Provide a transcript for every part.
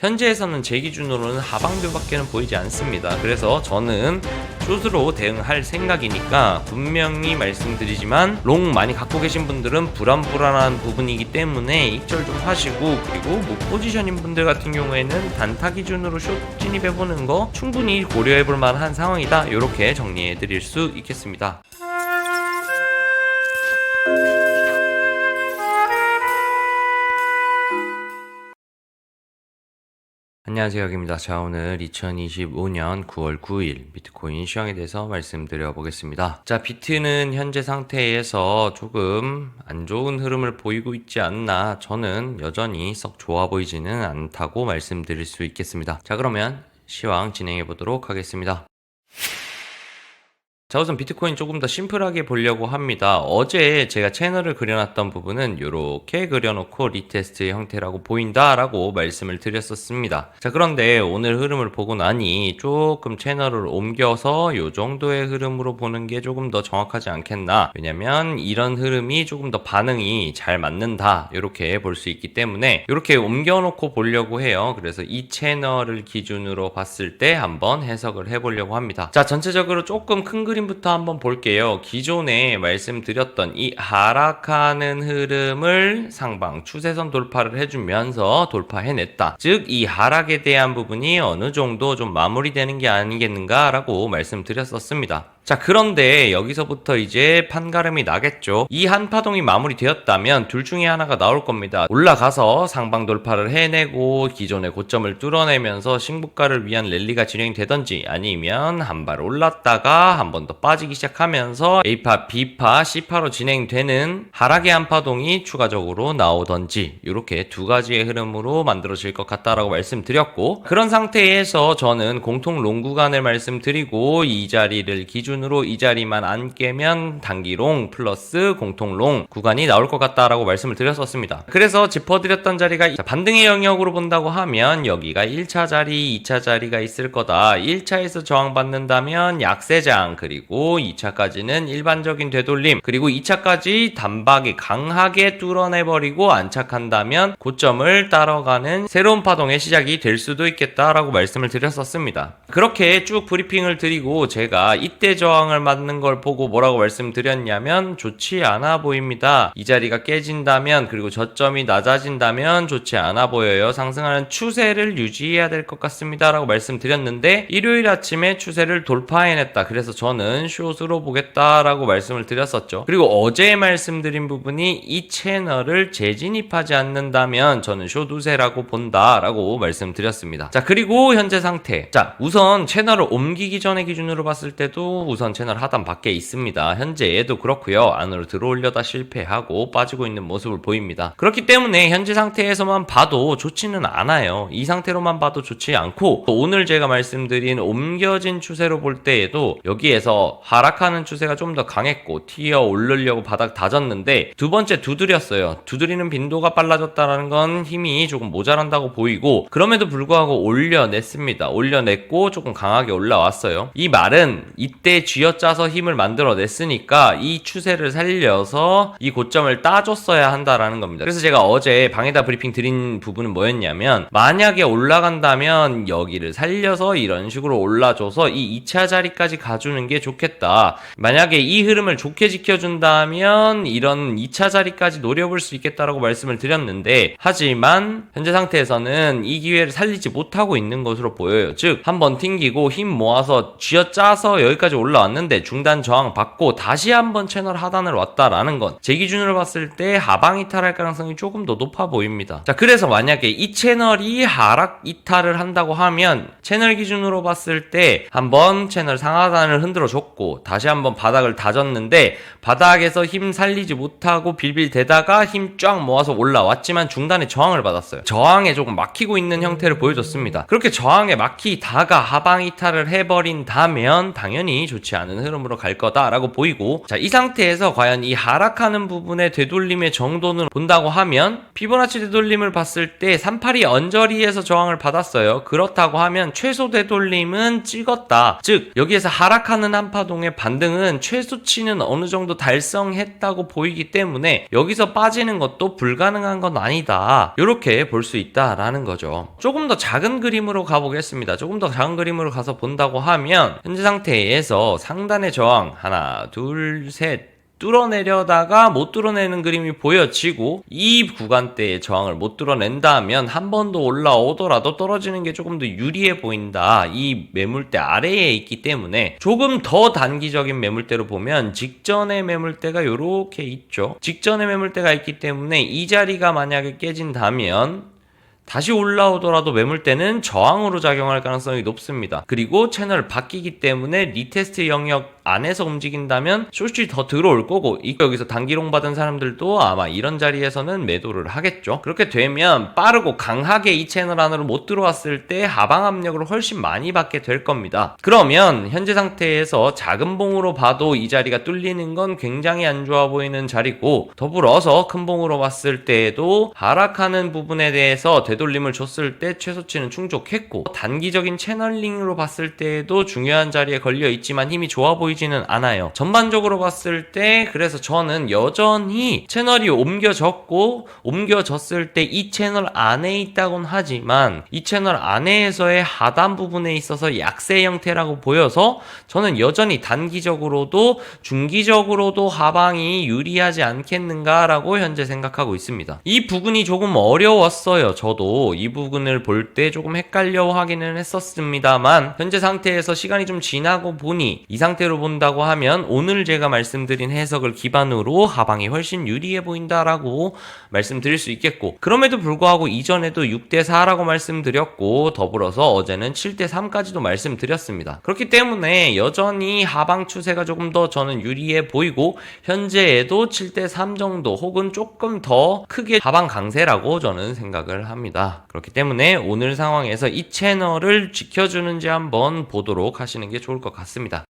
현재에서는 제 기준으로는 하방뷰밖에는 보이지 않습니다. 그래서 저는 숏으로 대응할 생각이니까 분명히 말씀드리지만 롱 많이 갖고 계신 분들은 불안불안한 부분이기 때문에 익절 좀 하시고, 그리고 목 포지션인 분들 같은 경우에는 단타 기준으로 숏 진입해보는 거 충분히 고려해볼 만한 상황이다, 이렇게 정리해드릴 수 있겠습니다. 안녕하세요, 여기입니다. 자, 오늘 2025년 9월 9일 비트코인 시황에 대해서 말씀드려 보겠습니다. 자, 비트는 현재 상태에서 조금 안 좋은 흐름을 보이고 있지 않나, 저는 여전히 썩 좋아 보이지는 않다고 말씀드릴 수 있겠습니다. 자, 그러면 시황 진행해 보도록 하겠습니다. 자, 우선 비트코인 조금 더 심플하게 보려고 합니다. 어제 제가 채널을 그려놨던 부분은 이렇게 그려놓고 리테스트 형태라고 보인다라고 말씀을 드렸었습니다. 자, 그런데 오늘 흐름을 보고 나니 조금 채널을 옮겨서 이 정도의 흐름으로 보는 게 조금 더 정확하지 않겠나. 왜냐면 이런 흐름이 조금 더 반응이 잘 맞는다, 이렇게 볼 수 있기 때문에 이렇게 옮겨놓고 보려고 해요. 그래서 이 채널을 기준으로 봤을 때 한번 해석을 해보려고 합니다. 자, 전체적으로 조금 큰 그림 부터 한번 볼게요. 기존에 말씀드렸던 이 하락하는 흐름을 상방 추세선 돌파를 해주면서 돌파해냈다. 즉, 이 하락에 대한 부분이 어느 정도 좀 마무리되는 게 아니겠는가 라고 말씀드렸었습니다. 자, 그런데 여기서부터 이제 판가름이 나겠죠. 이 한 파동이 마무리되었다면 둘 중에 하나가 나올 겁니다. 올라가서 상방 돌파를 해내고 기존의 고점을 뚫어내면서 신고가를 위한 랠리가 진행이 되던지, 아니면 한 발 올랐다가 한 번 더 빠지기 시작하면서 A파, B파, C파로 진행되는 하락의 한 파동이 추가적으로 나오던지, 이렇게 두 가지의 흐름으로 만들어질 것 같다라고 말씀드렸고, 그런 상태에서 저는 공통 롱 구간을 말씀드리고, 이 자리를 기준으로 이 자리만 안 깨면 단기 롱 플러스 공통 롱 구간이 나올 것 같다라고 말씀을 드렸었습니다. 그래서 짚어드렸던 자리가 반등의 영역으로 본다고 하면 여기가 1차 자리, 2차 자리가 있을 거다. 1차에서 저항받는다면 약세장, 그리고 2차까지는 일반적인 되돌림, 그리고 2차까지 단박에 강하게 뚫어내버리고 안착한다면 고점을 따라가는 새로운 파동의 시작이 될 수도 있겠다라고 말씀을 드렸었습니다. 그렇게 쭉 브리핑을 드리고 제가 이때 저항을 맞는 걸 보고 뭐라고 말씀드렸냐면 좋지 않아 보입니다. 이 자리가 깨진다면, 그리고 저점이 낮아진다면 좋지 않아 보여요. 상승하는 추세를 유지해야 될 것 같습니다 라고 말씀드렸는데, 일요일 아침에 추세를 돌파해냈다. 그래서 저는 숏으로 보겠다라고 말씀을 드렸었죠. 그리고 어제 말씀드린 부분이 이 채널을 재진입하지 않는다면 저는 숏 우세라고 본다라고 말씀드렸습니다. 자, 그리고 현재 상태. 자, 우선 채널을 옮기기 전에 기준으로 봤을 때도 우선 채널 하단 밖에 있습니다. 현재 얘도 그렇고요. 안으로 들어올려다 실패하고 빠지고 있는 모습을 보입니다. 그렇기 때문에 현재 상태에서만 봐도 좋지는 않아요. 이 상태로만 봐도 좋지 않고, 또 오늘 제가 말씀드린 옮겨진 추세로 볼 때에도 여기에서 하락하는 추세가 좀 더 강했고 튀어 오르려고 바닥 다졌는데 두 번째 두드렸어요. 두드리는 빈도가 빨라졌다는 건 힘이 조금 모자란다고 보이고, 그럼에도 불구하고 올려냈습니다. 올려냈고 조금 강하게 올라왔어요. 이 말은 이때 쥐어짜서 힘을 만들어냈으니까 이 추세를 살려서 이 고점을 따줬어야 한다라는 겁니다. 그래서 제가 어제 방에다 브리핑 드린 부분은 뭐였냐면, 만약에 올라간다면 여기를 살려서 이런 식으로 올라줘서 이 2차 자리까지 가주는 게 좋겠다. 만약에 이 흐름을 좋게 지켜준다면 이런 2차 자리까지 노려볼 수 있겠다라고 말씀을 드렸는데, 하지만 현재 상태에서는 이 기회를 살리지 못하고 있는 것으로 보여요. 즉, 한번 튕기고 힘 모아서 쥐어짜서 여기까지 올라왔는데 중단 저항 받고 다시 한번 채널 하단을 왔다라는 건 제 기준으로 봤을 때 하방 이탈할 가능성이 조금 더 높아 보입니다. 자, 그래서 만약에 이 채널이 하락 이탈을 한다고 하면 채널 기준으로 봤을 때 한번 채널 상하단을 흔들어 줬고 다시 한번 바닥을 다졌는데 바닥에서 힘 살리지 못하고 빌빌대다가 힘 쫙 모아서 올라왔지만 중단에 저항을 받았어요. 저항에 조금 막히고 있는 형태를 보여줬습니다. 그렇게 저항에 막히다가 하방 이탈을 해버린다면 당연히 좋지 않은 흐름으로 갈 거다라고 보이고, 자, 이 상태에서 과연 이 하락하는 부분의 되돌림의 정도는 본다고 하면 피보나치 되돌림을 봤을 때 382 언저리에서 저항을 받았어요. 그렇다고 하면 최소 되돌림은 찍었다. 즉 여기에서 하락하는 한파동의 반등은 최소치는 어느 정도 달성했다고 보이기 때문에 여기서 빠지는 것도 불가능한 건 아니다. 이렇게 볼 수 있다라는 거죠. 조금 더 작은 그림으로 가보겠습니다. 조금 더 작은 그림으로 가서 본다고 하면 현재 상태에서 상단의 저항 하나, 둘, 셋 뚫어내려다가 못 뚫어내는 그림이 보여지고, 이 구간대의 저항을 못 뚫어낸다면 한 번 더 올라오더라도 떨어지는 게 조금 더 유리해 보인다. 이 매물대 아래에 있기 때문에 조금 더 단기적인 매물대로 보면 직전의 매물대가 요렇게 있죠. 직전의 매물대가 있기 때문에 이 자리가 만약에 깨진다면 다시 올라오더라도 매물대는 저항으로 작용할 가능성이 높습니다. 그리고 채널 바뀌기 때문에 리테스트 영역 안에서 움직인다면 숏이 더 들어올 거고, 여기서 단기롱 받은 사람들도 아마 이런 자리에서는 매도를 하겠죠. 그렇게 되면 빠르고 강하게 이 채널 안으로 못 들어왔을 때 하방 압력을 훨씬 많이 받게 될 겁니다. 그러면 현재 상태에서 작은 봉으로 봐도 이 자리가 뚫리는 건 굉장히 안 좋아 보이는 자리고, 더불어서 큰 봉으로 봤을 때에도 하락하는 부분에 대해서 되돌림을 줬을 때 최소치는 충족했고, 단기적인 채널링으로 봤을 때에도 중요한 자리에 걸려 있지만 힘이 좋아 보이지는 않아요. 전반적으로 봤을 때 그래서 저는 여전히 채널이 옮겨졌을 때 이 채널 안에 있다곤 하지만 이 채널 안에서의 하단 부분에 있어서 약세 형태라고 보여서 저는 여전히 단기적으로도 중기적으로도 하방이 유리하지 않겠는가라고 현재 생각하고 있습니다. 이 부분이 조금 어려웠어요. 저도 이 부분을 볼 때 조금 헷갈려 하기는 했었습니다만, 현재 상태에서 시간이 좀 지나고 보니 이 상태로 본다고 하면 오늘 제가 말씀드린 해석을 기반으로 하방이 훨씬 유리해 보인다라고 말씀드릴 수 있겠고, 그럼에도 불구하고 이전에도 6대4라고 말씀드렸고, 더불어서 어제는 7대3까지도 말씀드렸습니다. 그렇기 때문에 여전히 하방 추세가 조금 더 저는 유리해 보이고, 현재에도 7대3 정도 혹은 조금 더 크게 하방 강세라고 저는 생각을 합니다. 그렇기 때문에 오늘 상황에서 이 채널을 지켜주는지 한번 보도록 하시는 게 좋을 것 같습니다.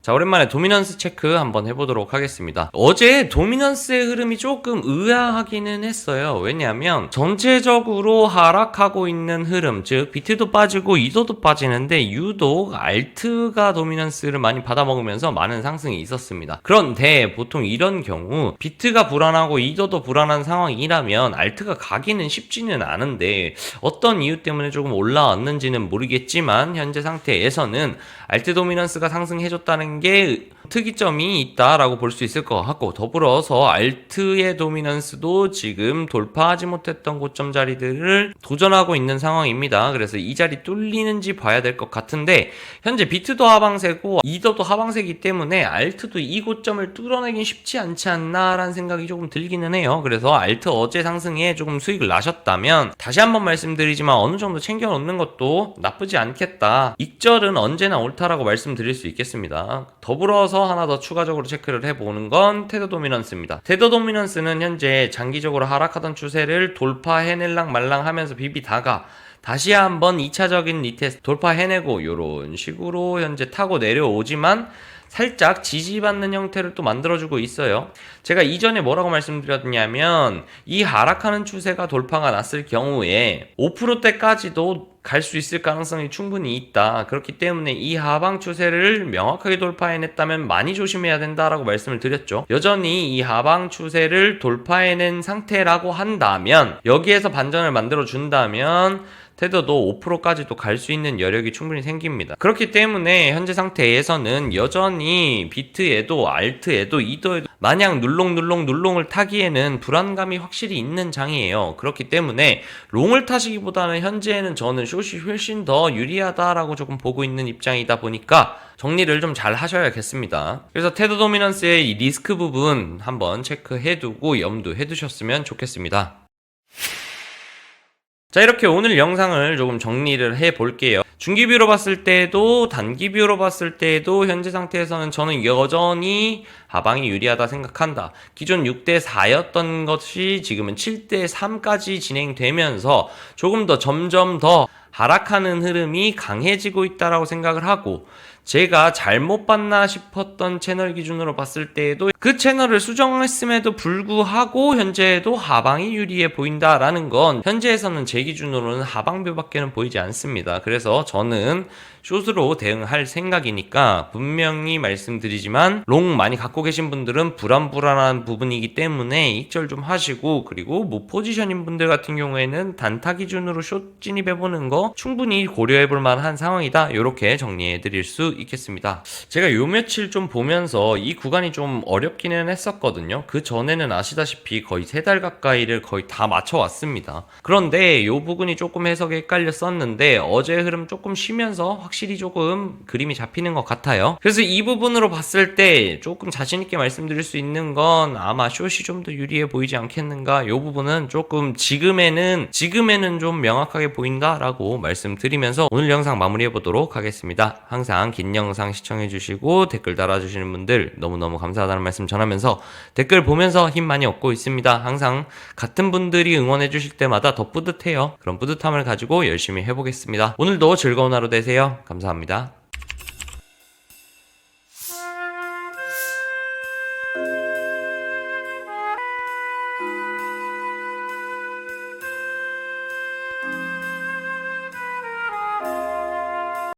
자, 오랜만에 도미넌스 체크 한번 해보도록 하겠습니다. 어제 도미넌스의 흐름이 조금 의아하기는 했어요. 왜냐하면 전체적으로 하락하고 있는 흐름, 즉 비트도 빠지고 이더도 빠지는데 유독 알트가 도미넌스를 많이 받아먹으면서 많은 상승이 있었습니다. 그런데 보통 이런 경우 비트가 불안하고 이더도 불안한 상황이라면 알트가 가기는 쉽지는 않은데, 어떤 이유 때문에 조금 올라왔는지는 모르겠지만 현재 상태에서는 알트 도미넌스가 상승해줬다는 게 특이점이 있다라고 볼 수 있을 것 같고, 더불어서 알트의 도미넌스도 지금 돌파하지 못했던 고점 자리들을 도전하고 있는 상황입니다. 그래서 이 자리 뚫리는지 봐야 될 것 같은데, 현재 비트도 하방세고 이더도 하방세이기 때문에 알트도 이 고점을 뚫어내긴 쉽지 않지 않나라는 생각이 조금 들기는 해요. 그래서 알트 어제 상승에 조금 수익을 나셨다면 다시 한번 말씀드리지만 어느 정도 챙겨 놓는 것도 나쁘지 않겠다. 익절은 언제나 옳다라고 말씀드릴 수 있겠습니다. 더불어서 하나 더 추가적으로 체크를 해보는 건 테더 도미넌스입니다. 테더 도미넌스는 현재 장기적으로 하락하던 추세를 돌파해낼랑 말랑 하면서 비비다가 다시 한번 2차적인 리테스트 돌파해내고 이런 식으로 현재 타고 내려오지만 살짝 지지받는 형태를 또 만들어주고 있어요. 제가 이전에 뭐라고 말씀드렸냐면 이 하락하는 추세가 돌파가 났을 경우에 5%대까지도 갈 수 있을 가능성이 충분히 있다. 그렇기 때문에 이 하방 추세를 명확하게 돌파해냈다면 많이 조심해야 된다라고 말씀을 드렸죠. 여전히 이 하방 추세를 돌파해낸 상태라고 한다면, 여기에서 반전을 만들어 준다면 테더도 5%까지도 갈 수 있는 여력이 충분히 생깁니다. 그렇기 때문에 현재 상태에서는 여전히 비트에도 알트에도 이더에도 마냥 눌롱을 타기에는 불안감이 확실히 있는 장이에요. 그렇기 때문에 롱을 타시기보다는 현재는 저는 숏이 훨씬 더 유리하다라고 조금 보고 있는 입장이다 보니까 정리를 좀 잘 하셔야겠습니다. 그래서 테더 도미넌스의 이 리스크 부분 한번 체크해두고 염두해 두셨으면 좋겠습니다. 자, 이렇게 오늘 영상을 조금 정리를 해볼게요. 중기뷰로 봤을 때도 단기뷰로 봤을 때도 현재 상태에서는 저는 여전히 하방이 유리하다 생각한다. 기존 6대4였던 것이 지금은 7대3까지 진행되면서 조금 더 점점 더 하락하는 흐름이 강해지고 있다라고 생각을 하고, 제가 잘못 봤나 싶었던 채널 기준으로 봤을 때에도 그 채널을 수정했음에도 불구하고 현재에도 하방이 유리해 보인다라는 건 현재에서는 제 기준으로는 하방뷰밖에는 보이지 않습니다. 그래서 저는 숏으로 대응할 생각이니까 분명히 말씀드리지만 롱 많이 갖고 계신 분들은 불안불안한 부분이기 때문에 익절 좀 하시고, 그리고 무포지션인 분들 같은 경우에는 단타 기준으로 숏 진입해보는 거 충분히 고려해볼 만한 상황이다, 이렇게 정리해드릴 수 있겠습니다. 제가 요 며칠 좀 보면서 이 구간이 좀 어렵기는 했었거든요. 그 전에는 아시다시피 거의 3달 가까이를 거의 다 맞춰왔습니다. 그런데 요 부분이 조금 해석에 헷갈렸었는데 어제 흐름 조금 쉬면서 확실히 조금 그림이 잡히는 것 같아요. 그래서 이 부분으로 봤을 때 조금 자신있게 말씀드릴 수 있는 건 아마 숏이 좀 더 유리해 보이지 않겠는가, 이 부분은 조금 지금에는 좀 명확하게 보인다라고 말씀드리면서 오늘 영상 마무리해 보도록 하겠습니다. 항상 긴 영상 시청해 주시고 댓글 달아주시는 분들 너무너무 감사하다는 말씀 전하면서 댓글 보면서 힘 많이 얻고 있습니다. 항상 같은 분들이 응원해 주실 때마다 더 뿌듯해요. 그런 뿌듯함을 가지고 열심히 해보겠습니다. 오늘도 즐거운 하루 되세요. 감사합니다.